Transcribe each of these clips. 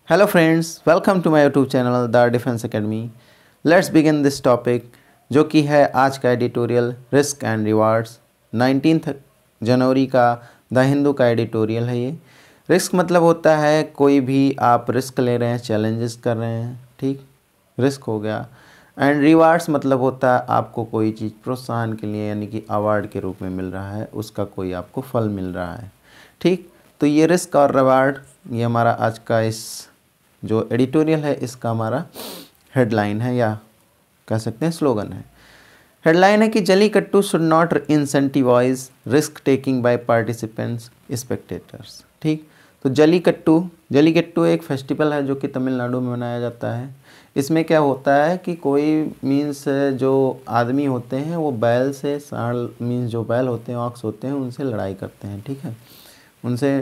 Hello friends, welcome to my YouTube channel the defence academy. Let's begin this topic जो कि है आज का एडिटोरियल रिस्क एंड रिवार्ड्स। 19 जनवरी का द हिंदू का एडिटोरियल है ये। रिस्क मतलब होता है कोई भी आप रिस्क ले रहे हैं, चैलेंजेस कर रहे हैं, ठीक, रिस्क हो गया। एंड रिवार्ड्स मतलब होता है आपको कोई चीज़ प्रोत्साहन के लिए यानी कि अवार्ड के रूप में मिल रहा है, उसका कोई आपको फल मिल रहा है, ठीक। तो ये रिस्क और रिवार्ड ये हमारा आज का इस जो एडिटोरियल है इसका हमारा हेडलाइन है या कह सकते हैं स्लोगन है। हेडलाइन है कि Jallikattu should not incentivise risk taking by participants spectators, ठीक। तो जल्लीकट्टू एक फेस्टिवल है जो कि तमिलनाडु में मनाया जाता है। इसमें क्या होता है कि कोई मीन्स जो आदमी होते हैं वो बैल से मीन्स जो बैल होते हैं, ऑक्स होते हैं, उनसे लड़ाई करते हैं, ठीक है। उनसे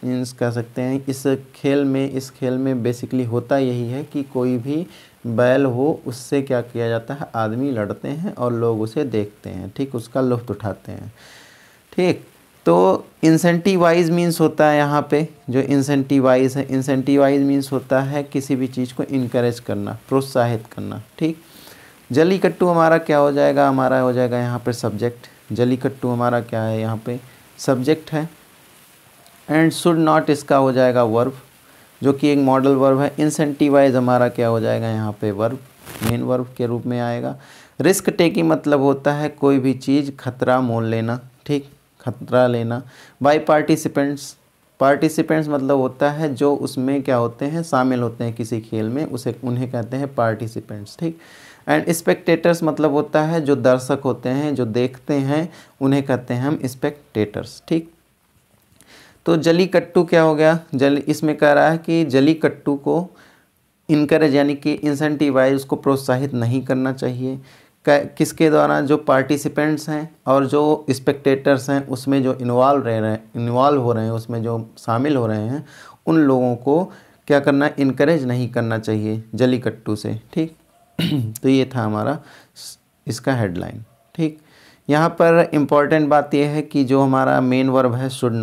मीन्स कह सकते हैं इस खेल में बेसिकली होता यही है कि कोई भी बैल हो उससे क्या किया जाता है, आदमी लड़ते हैं और लोग उसे देखते हैं, ठीक, उसका लुत्फ़ उठाते हैं, ठीक। तो इंसेंटिवाइज मीन्स होता है यहाँ पे जो इंसेंटिवाइज है, इंसेंटिवाइज मीन्स होता है किसी भी चीज़ को इनकरेज करना, प्रोत्साहित करना, ठीक। जल्लीकट्टू हमारा क्या हो जाएगा, हमारा हो जाएगा यहाँ पे सब्जेक्ट। जल्लीकट्टू हमारा क्या है, यहाँ पे सब्जेक्ट है। एंड शुड नॉट इसका हो जाएगा वर्ब जो कि एक मॉडल वर्ब है। इंसेंटिवाइज हमारा क्या हो जाएगा यहाँ पे वर्ब, मेन वर्ब के रूप में आएगा। रिस्क टेकिंग मतलब होता है कोई भी चीज़ खतरा मोल लेना, ठीक, खतरा लेना। बाय पार्टिसिपेंट्स मतलब होता है जो उसमें क्या होते हैं, शामिल होते हैं किसी खेल में, उन्हें कहते हैं पार्टिसिपेंट्स, ठीक। एंड स्पेक्टेटर्स मतलब होता है जो दर्शक होते हैं, जो देखते हैं, उन्हें कहते हैं हम स्पेक्टेटर्स, ठीक। तो जल्लीकट्टू क्या हो गया, इसमें कह रहा है कि जल्लीकट्टू को इनकरेज यानी कि इंसेंटिवाइज, उसको प्रोत्साहित नहीं करना चाहिए। किसके द्वारा, जो पार्टिसिपेंट्स हैं और जो स्पेक्टेटर्स हैं उसमें जो इन्वॉल्व हो रहे हैं, उसमें जो शामिल हो रहे हैं, उन लोगों को क्या करना, इनकरेज नहीं करना चाहिए जल्लीकट्टू से, ठीक। तो ये था हमारा इसका हेडलाइन, ठीक। यहाँ पर इम्पॉर्टेंट बात यह है कि जो हमारा मेन वर्ब है शुड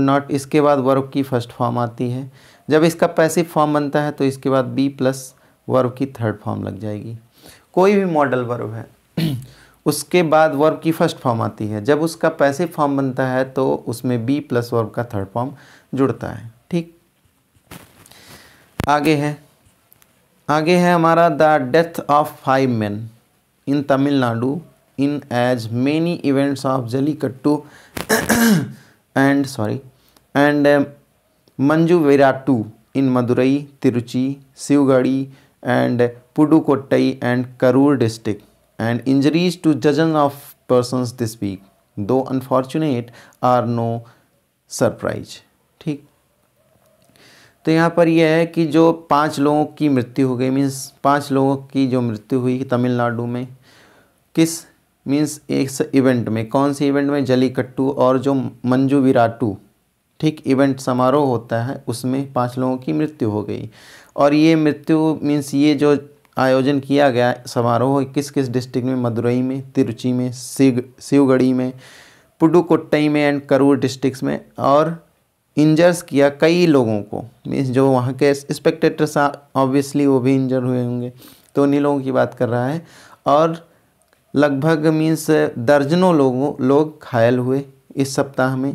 नॉट, इसके बाद वर्ब की फर्स्ट फॉर्म आती है। जब इसका पैसिव फॉर्म बनता है तो इसके बाद बी प्लस वर्ब की थर्ड फॉर्म लग जाएगी। कोई भी मॉडल वर्ब है उसके बाद वर्ब की फर्स्ट फॉर्म आती है, जब उसका पैसिव फॉर्म बनता है तो उसमें बी प्लस वर्ब का थर्ड फॉर्म जुड़ता है, ठीक। आगे है हमारा the death of 5 men in Tamil Nadu in as many events of jallikattu and Manju Viratu in Madurai, Tiruchi, Sivagadi and Pudukkottai and Karur district, and injuries to dozens of persons this week, though unfortunate are no surprise, ठीक। तो यहाँ पर यह है कि जो 5 लोगों की मृत्यु हो गई, मीन्स 5 लोगों की जो मृत्यु हुई तमिलनाडु में, किस मीन्स एक इवेंट में, कौन से इवेंट में, जल्लीकट्टू और जो मंजू विराटू, ठीक, इवेंट समारोह होता है उसमें 5 लोगों की मृत्यु हो गई। और ये मृत्यु मीन्स ये जो आयोजन किया गया समारोह किस किस डिस्ट्रिक्ट में, मदुरई में, तिरुचि में, शिवगढ़ी में, पुडुकोट्टई में एंड करूर डिस्ट्रिक्ट्स में, और इंजर्स किया कई लोगों को, मीन्स जो वहाँ के स्पेक्टेटर्स ऑब्वियसली वो भी इंजर हुए होंगे, तो उन्हीं लोगों की बात कर रहा है। और लगभग मीन्स दर्जनों लोग घायल हुए इस सप्ताह में।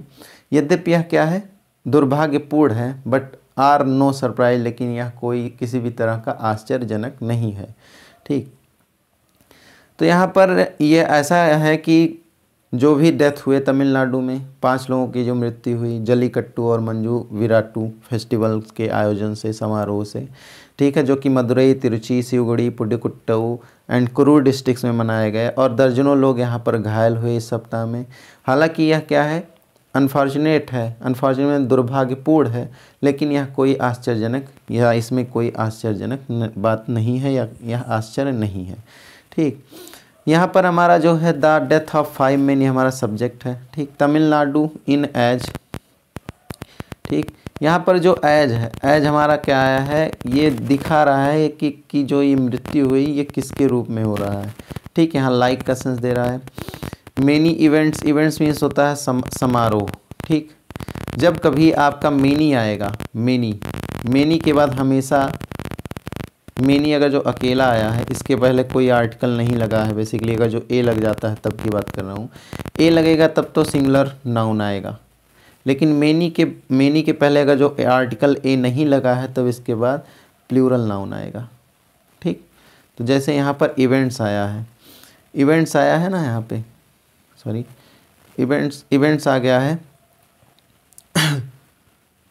यद्यपि यह क्या है, दुर्भाग्यपूर्ण है, बट आर नो सरप्राइज, लेकिन यह कोई किसी भी तरह का आश्चर्यजनक नहीं है, ठीक। तो यहाँ पर यह ऐसा है कि जो भी डेथ हुए तमिलनाडु में, 5 लोगों की जो मृत्यु हुई जल्लीकट्टू और मंजू विराटू फेस्टिवल के आयोजन से, समारोह से, ठीक है, जो कि मदुरई, तिरुचि, शिवगढ़ी, पुडुकोट्टई एंड कुरूर डिस्ट्रिक्ट्स में मनाए गए, और दर्जनों लोग यहाँ पर घायल हुए इस सप्ताह में। हालांकि यह क्या है, अनफॉर्चुनेट दुर्भाग्यपूर्ण है, लेकिन यह कोई आश्चर्यजनक या इसमें कोई आश्चर्यजनक बात नहीं है, या यह आश्चर्य नहीं है, ठीक। यहाँ पर हमारा जो है द डेथ ऑफ 5 men ये हमारा सब्जेक्ट है, ठीक। तमिलनाडु इन एज, ठीक। यहाँ पर जो एज है, एज हमारा क्या आया है, ये दिखा रहा है कि जो ये मृत्यु हुई ये किसके रूप में हो रहा है, ठीक। यहाँ लाइक का सेंस दे रहा है। मेनी इवेंट्स मीन्स होता है समारोह, ठीक। जब कभी आपका मेनी आएगा, मेनी मेनी के बाद हमेशा मेनी अगर जो अकेला आया है, इसके पहले कोई आर्टिकल नहीं लगा है, बेसिकली अगर जो ए लग जाता है तब की बात कर रहा हूँ, ए लगेगा तब तो सिंगुलर नाउन आएगा। लेकिन मेनी के पहले अगर जो आर्टिकल ए नहीं लगा है तब इसके बाद प्लूरल नाउन आएगा। ठीक, तो जैसे यहाँ पर इवेंट्स आया है ना, यहाँ पे सॉरी इवेंट्स आ गया है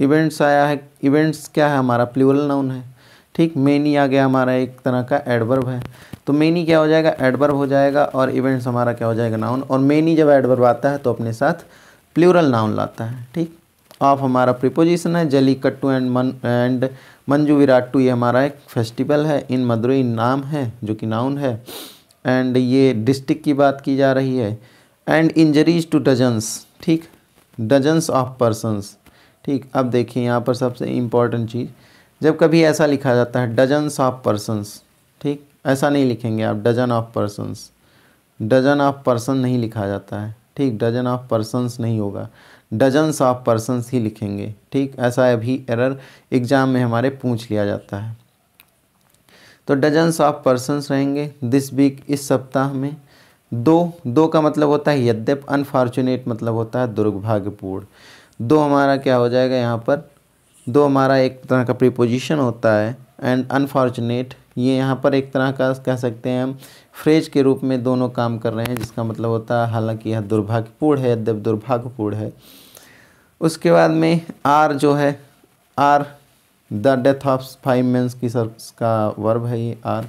इवेंट्स आया है। इवेंट्स क्या है हमारा, प्लूरल नाउन है। ठीक, मेनी आ गया हमारा एक तरह का एडवर्ब है, तो मेनी क्या हो जाएगा, एडवर्ब हो जाएगा, और इवेंट्स हमारा क्या हो जाएगा, नाउन। और मेनी जब एडवर्ब आता है तो अपने साथ प्लूरल नाउन लाता है। ठीक, ऑफ हमारा प्रीपोजिशन है। जलीकट्टू एंड मंजू विराट्टू ये हमारा एक फेस्टिवल है। इन मदुरई नाम है जो कि नाउन है, एंड ये डिस्ट्रिक्ट की बात की जा रही है। एंड इंजरीज टू डजन्स, ठीक, डजन्स ऑफ पर्सन्स। ठीक, अब देखिए यहाँ पर सबसे इम्पॉर्टेंट चीज़, जब कभी ऐसा लिखा जाता है डजन्स ऑफ पर्सन्स, ठीक, ऐसा नहीं लिखेंगे आप dozen of persons, dozen of person नहीं लिखा जाता है। ठीक, डजन ऑफ पर्सन्स नहीं होगा, डजन्स ऑफ पर्सन्स ही लिखेंगे। ठीक, ऐसा अभी एरर एग्ज़ाम में हमारे पूछ लिया जाता है। तो डजन्स ऑफ पर्सन्स रहेंगे। दिस वीक, इस सप्ताह में। दो का मतलब होता है यद्यप, अनफॉर्चुनेट मतलब होता है दुर्भाग्यपूर्ण। दो हमारा क्या हो जाएगा यहाँ पर, दो हमारा एक तरह का प्रीपोजिशन होता है, एंड अनफॉर्चुनेट ये यहाँ पर एक तरह का कह सकते हैं हम फ्रेज के रूप में दोनों काम कर रहे हैं, जिसका मतलब होता है हालांकि यह दुर्भाग्यपूर्ण है, यद्यप दुर्भाग्यपूर्ण है। उसके बाद में आर जो है, are the death of 5 mens की का वर्ब है ये आर।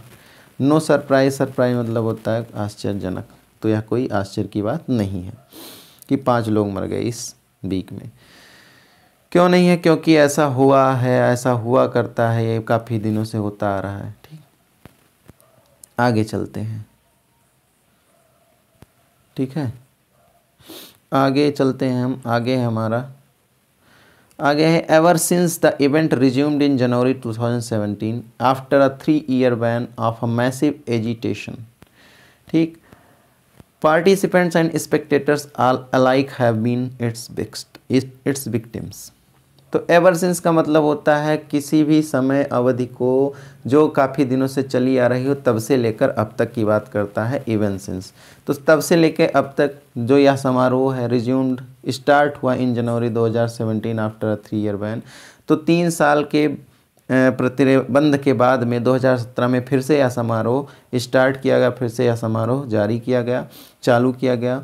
नो सरप्राइज, सरप्राइज मतलब होता है आश्चर्यजनक, तो यह कोई आश्चर्य की बात नहीं है कि 5 लोग मर गए इस वीक में। क्यों नहीं है, क्योंकि ऐसा हुआ है, ऐसा हुआ करता है, ये काफ़ी दिनों से होता आ रहा है। ठीक, आगे चलते हैं। ठीक है, आगे चलते हैं हम। आगे है ever since the event resumed in January 2017 after a 3-year ban of a massive agitation. ठीक, participants and spectators alike have been its victims. तो एवर सिंस का मतलब होता है किसी भी समय अवधि को जो काफ़ी दिनों से चली आ रही हो, तब से लेकर अब तक की बात करता है इवन सिंस। तो तब से लेकर अब तक जो यह समारोह है रिज्यूम्ड, स्टार्ट हुआ इन जनवरी 2017 आफ्टर 3-year बैन। तो 3 साल के प्रतिबंध के बाद में 2017 में फिर से यह समारोह स्टार्ट किया गया, फिर से यह समारोह जारी किया गया, चालू किया गया।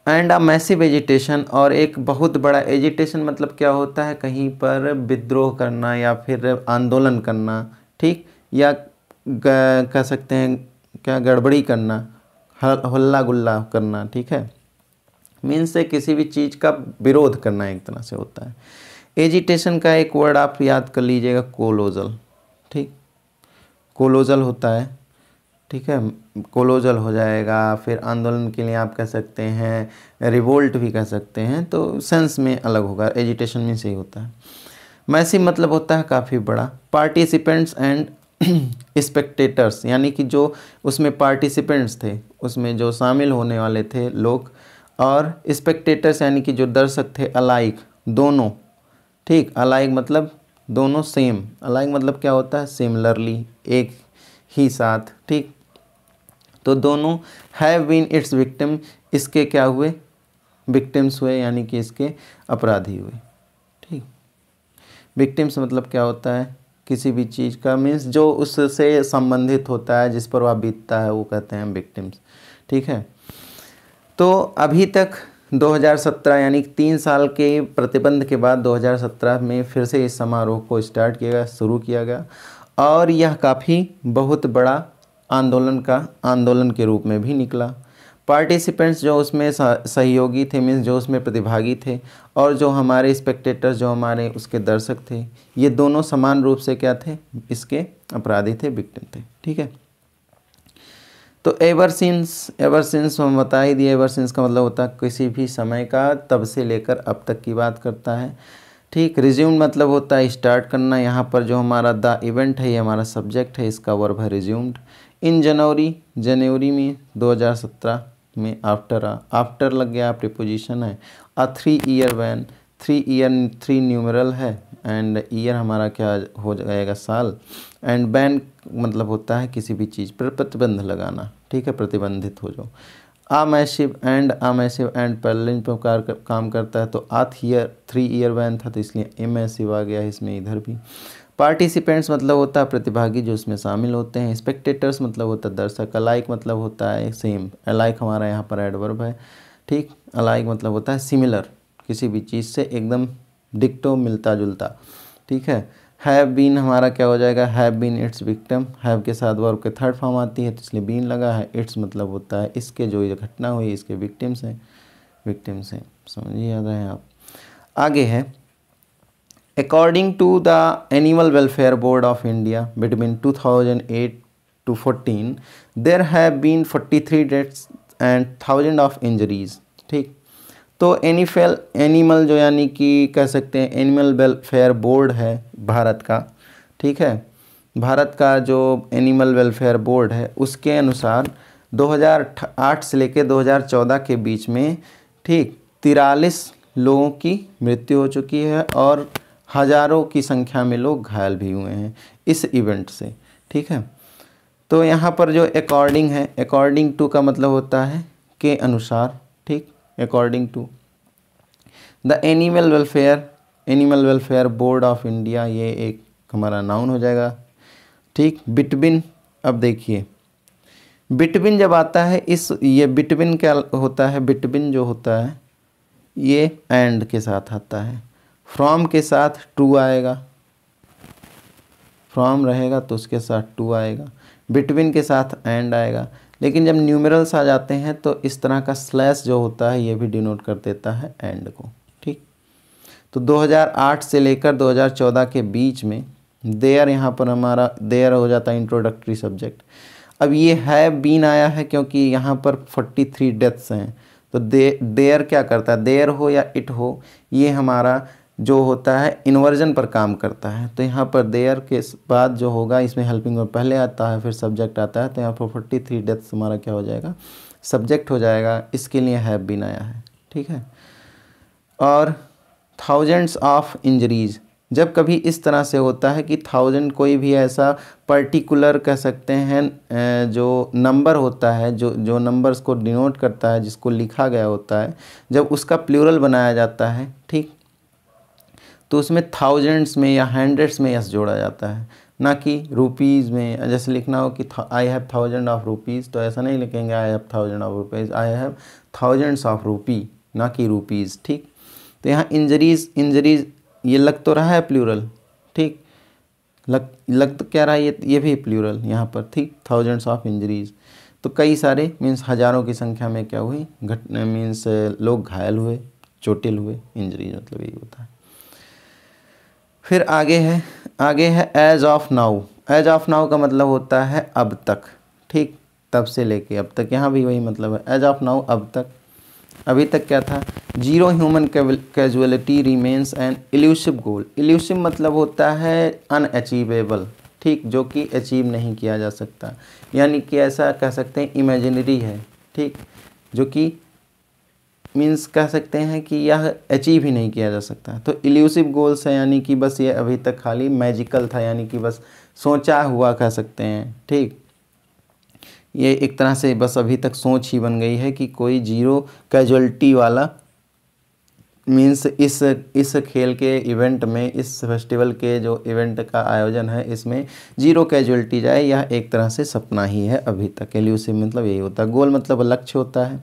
एंड अ मैसिव एजिटेशन, और एक बहुत बड़ा एजिटेशन मतलब क्या होता है, कहीं पर विद्रोह करना या फिर आंदोलन करना। ठीक, या कह सकते हैं क्या, गड़बड़ी करना, हल्ला गुल्ला करना। ठीक है, मीन्स से किसी भी चीज़ का विरोध करना एक तरह से होता है। एजिटेशन का एक वर्ड आप याद कर लीजिएगा, कोलोजल। ठीक, कोलोजल होता है। ठीक है, कोलोजल हो जाएगा। फिर आंदोलन के लिए आप कह सकते हैं रिवोल्ट भी कह सकते हैं, तो सेंस में अलग होगा, एजिटेशन में सही होता है। मैसिव मतलब होता है काफ़ी बड़ा। पार्टिसिपेंट्स एंड स्पेक्टेटर्स, यानी कि जो उसमें पार्टिसिपेंट्स थे, उसमें जो शामिल होने वाले थे लोग, और स्पेक्टेटर्स यानी कि जो दर्शक थे, अलाइक दोनों। ठीक, अलाइक मतलब दोनों, सेम, अलाइक मतलब क्या होता है, सिमिलरली, एक ही साथ। ठीक, तो दोनों हैव बीन इट्स विक्टिम, इसके क्या हुए, विक्टिम्स हुए, यानी कि इसके अपराधी हुए। ठीक, विक्टिम्स मतलब क्या होता है, किसी भी चीज़ का मीन्स जो उससे संबंधित होता है, जिस पर वह बीतता है, वो कहते हैं विक्टिम्स। ठीक है, तो अभी तक 2017 यानी 3 साल के प्रतिबंध के बाद 2017 में फिर से इस समारोह को स्टार्ट किया गया, शुरू किया गया, और यह काफ़ी बहुत बड़ा आंदोलन के रूप में भी निकला। पार्टिसिपेंट्स जो उसमें सहयोगी थे, मीन्स जो उसमें प्रतिभागी थे, और जो हमारे स्पेक्टेटर्स, जो हमारे उसके दर्शक थे, ये दोनों समान रूप से क्या थे, इसके अपराधी थे, विक्टिम थे। ठीक है, तो एवर सिंस हम बता ही दिए। एवर सिंस का मतलब होता है किसी भी समय का, तब से लेकर अब तक की बात करता है। ठीक, रिज्यूम मतलब होता है स्टार्ट करना। यहाँ पर जो हमारा द इवेंट है, ये हमारा सब्जेक्ट है, इसका वर्ब है रिज्यूम्ड। इन जनवरी में 2017 में आफ्टर लग गया, प्रीपोजिशन है। अ 3-year बैन, 3 न्यूमरल है, एंड ईयर हमारा क्या हो जाएगा, साल। एंड बैन मतलब होता है किसी भी चीज़ पर प्रतिबंध लगाना, ठीक है, प्रतिबंधित हो जाओ। आ मैसिव एंड पैरेलल प्रकार काम करता है, तो आथ ईयर 3 ईयर बैन था, तो इसलिए ए मैसिव आ गया इसमें इधर भी। पार्टिसिपेंट्स मतलब होता है प्रतिभागी जो इसमें शामिल होते हैं। स्पेक्टेटर्स मतलब होता है दर्शक। अलाइक मतलब होता है सेम। अलाइक हमारा यहाँ पर एडवर्ब है, ठीक। अलाइक मतलब होता है सिमिलर, किसी भी चीज़ से एकदम डिक्टो, मिलता जुलता, ठीक है। हैव बीन हमारा क्या हो जाएगा, have been its victim. Have के साथ वर्ब के थर्ड फॉर्म आती है, तो इसलिए बीन लगा है। इट्स मतलब होता है इसके, जो ये घटना हुई इसके विक्टिम्स हैं, विक्टिम्स हैं, समझिए याद रहे आप। आगे है, According to the Animal Welfare Board of India, between 2008 to 14, there have been 43 deaths and thousands of injuries, ठीक। तो एनिमल जो यानी कि कह सकते हैं एनिमल वेलफेयर बोर्ड है भारत का, ठीक है। भारत का जो एनिमल वेलफेयर बोर्ड है उसके अनुसार 2008 से लेकर 2014 के बीच में, ठीक, 43 लोगों की मृत्यु हो चुकी है और हज़ारों की संख्या में लोग घायल भी हुए हैं इस इवेंट से, ठीक है। तो यहाँ पर जो अकॉर्डिंग है, अकॉर्डिंग टू का मतलब होता है के अनुसार, ठीक। According to the animal welfare board of India, ये एक हमारा नाउन हो जाएगा, ठीक। बिटवीन, अब देखिए बिटवीन जब आता है ये बिटवीन क्या होता है, बिटवीन जो होता है ये एंड के साथ आता है। फ्रॉम के साथ टू आएगा, फ्रॉम रहेगा तो उसके साथ टू आएगा। बिटवीन के साथ एंड आएगा। लेकिन जब न्यूमेरल्स आ जाते हैं तो इस तरह का स्लैश जो होता है ये भी डिनोट कर देता है एंड को, ठीक। तो 2008 से लेकर 2014 के बीच में देयर, यहाँ पर हमारा देयर हो जाता है इंट्रोडक्टरी सब्जेक्ट। अब ये है बीन आया है क्योंकि यहाँ पर 43 डेथ्स हैं, तो देयर क्या करता है, देयर हो या इट हो, ये हमारा जो होता है इन्वर्जन पर काम करता है। तो यहाँ पर देयर के बाद जो होगा इसमें हेल्पिंग वर्ब पहले आता है फिर सब्जेक्ट आता है, तो यहाँ पर 43 डेथ्स हमारा क्या हो जाएगा, सब्जेक्ट हो जाएगा, इसके लिए हैव बीन आया है, ठीक है। और थाउजेंड्स ऑफ इंजरीज, जब कभी इस तरह से होता है कि 1000 कोई भी ऐसा पर्टिकुलर कह सकते हैं जो नंबर होता है, जो नंबर्स को डिनोट करता है, जिसको लिखा गया होता है, जब उसका प्लूरल बनाया जाता है, ठीक, तो उसमें थाउजेंड्स में या हंड्रेड्स में यस जोड़ा जाता है, ना कि रुपीज़ में। जैसे लिखना हो कि आई हैव 1000 ऑफ रुपीज़, तो ऐसा नहीं लिखेंगे I have 1000 of rupees, I have thousands of rupee, ना कि रुपीज़, ठीक। तो यहाँ इंजरीज़ ये लग तो रहा है प्लूरल, ठीक, लग तो क्या रहा है, ये भी प्लूरल यहाँ पर, ठीक। थाउजेंड्स ऑफ इंजरीज़, तो कई सारे मीन्स हज़ारों की संख्या में क्या हुई, मीन्स लोग घायल हुए, चोटिल हुए, इंजरीज मतलब यही होता है। फिर आगे है as of now. As of now का मतलब होता है अब तक, ठीक, तब से लेके अब तक, यहाँ भी वही मतलब है। एज ऑफ नाउ अब तक, अभी तक क्या था, zero human casualty remains an elusive goal. Elusive मतलब होता है अनअचीवेबल, ठीक, जो कि अचीव नहीं किया जा सकता, यानी कि ऐसा कह सकते हैं इमेजिनरी है, ठीक, जो कि मीन्स कह सकते हैं कि यह अचीव ही नहीं किया जा सकता। तो इल्यूसिव गोल्स है, यानी कि बस ये अभी तक खाली मैजिकल था, यानी कि बस सोचा हुआ कह सकते हैं, ठीक। ये एक तरह से बस अभी तक सोच ही बन गई है कि कोई जीरो कैजुअलिटी वाला मीन्स इस खेल के इवेंट में, इस फेस्टिवल के जो इवेंट का आयोजन है इसमें जीरो कैजुअलिटी जाए, यह एक तरह से सपना ही है अभी तक। इल्यूसिव मतलब यही होता है। गोल मतलब लक्ष्य होता है।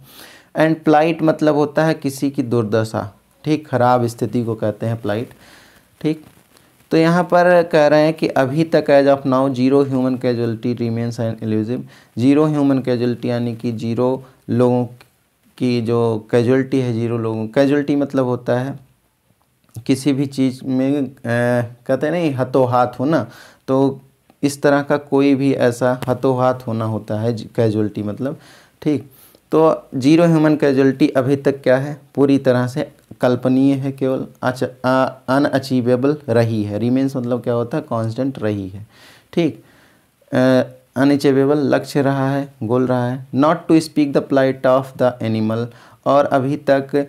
एंड प्लाइट मतलब होता है किसी की दुर्दशा, ठीक, खराब स्थिति को कहते हैं प्लाइट, ठीक। तो यहाँ पर कह रहे हैं कि अभी तक as of now zero human casualty remains an elusive. Zero human casualty यानी कि जीरो लोगों की जो कैजुअलिटी है, जीरो लोगों, कैजुअलिटी मतलब होता है किसी भी चीज़ में कहते हैं नहीं हाथों हाथ होना, तो इस तरह का कोई भी ऐसा हाथों हाथ होना होता है कैजुअलिटी मतलब, ठीक। तो जीरो ह्यूमन कैजुअलिटी अभी तक क्या है, पूरी तरह से कल्पनीय है, केवल अनअचीवेबल रही है। रिमेन्स मतलब क्या होता है, कांस्टेंट रही है, ठीक। अनअचीवेबल लक्ष्य रहा है, गोल रहा है। Not to speak the plight of the animal, और अभी तक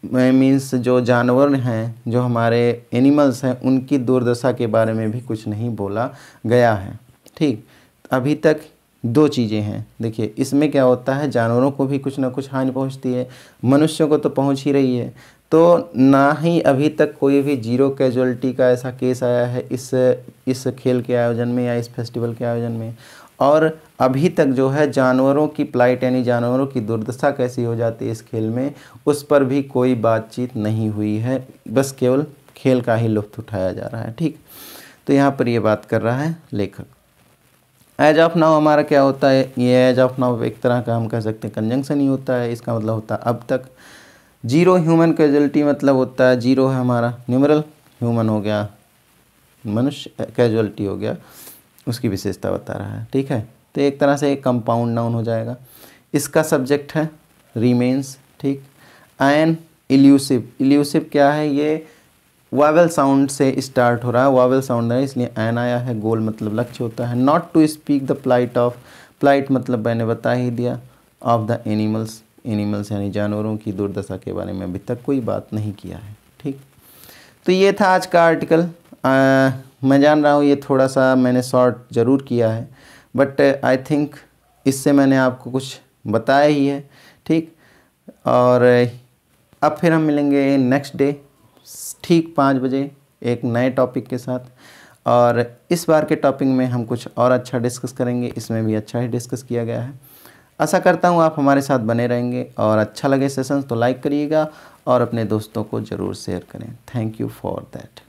मीन्स जो जानवर हैं, जो हमारे एनिमल्स हैं, उनकी दुर्दशा के बारे में भी कुछ नहीं बोला गया है। ठीक, अभी तक दो चीज़ें हैं। देखिए इसमें क्या होता है, जानवरों को भी कुछ ना कुछ हानि पहुंचती है, मनुष्यों को तो पहुंच ही रही है। तो ना ही अभी तक कोई भी जीरो कैजुअलिटी का ऐसा केस आया है इस खेल के आयोजन में या इस फेस्टिवल के आयोजन में। और अभी तक जो है जानवरों की प्लाइट यानी जानवरों की दुर्दशा कैसी हो जाती है इस खेल में, उस पर भी कोई बातचीत नहीं हुई है, बस केवल खेल का ही लुत्फ़ उठाया जा रहा है। ठीक, तो यहाँ पर ये बात कर रहा है लेखक। एज ऑफ नाउ हमारा क्या होता है, ये एज ऑफ नाउ एक तरह का हम कह सकते हैं कंजंक्शन ही होता है। इसका मतलब होता है अब तक। जीरो ह्यूमन कैजुअलिटी मतलब होता है जीरो है हमारा न्यूमरल, ह्यूमन हो गया मनुष्य, कैजुअलिटी हो गया उसकी विशेषता बता रहा है। ठीक है, तो एक तरह से एक कंपाउंड नाउन हो जाएगा। इसका सब्जेक्ट है रिमेन्स। ठीक, एन इल्यूसिव, इल्यूसिव क्या है, ये वावेल साउंड से स्टार्ट हो रहा है, वावेल साउंड है इसलिए एन आया है। गोल मतलब लक्ष्य होता है। Not to speak the plight of, plight मतलब मैंने बता ही दिया, ऑफ द एनिमल्स, एनिमल्स यानी जानवरों की दुर्दशा के बारे में अभी तक कोई बात नहीं किया है। ठीक, तो ये था आज का आर्टिकल। मैं जान रहा हूँ ये थोड़ा सा मैंने शॉर्ट ज़रूर किया है, बट आई थिंक इससे मैंने आपको कुछ बताया ही है। ठीक, और अब फिर हम मिलेंगे नेक्स्ट डे ठीक 5 बजे एक नए टॉपिक के साथ। और इस बार के टॉपिक में हम कुछ और अच्छा डिस्कस करेंगे, इसमें भी अच्छा ही डिस्कस किया गया है। आशा करता हूँ आप हमारे साथ बने रहेंगे, और अच्छा लगे सेशन तो लाइक करिएगा और अपने दोस्तों को ज़रूर शेयर करें। Thank you for that.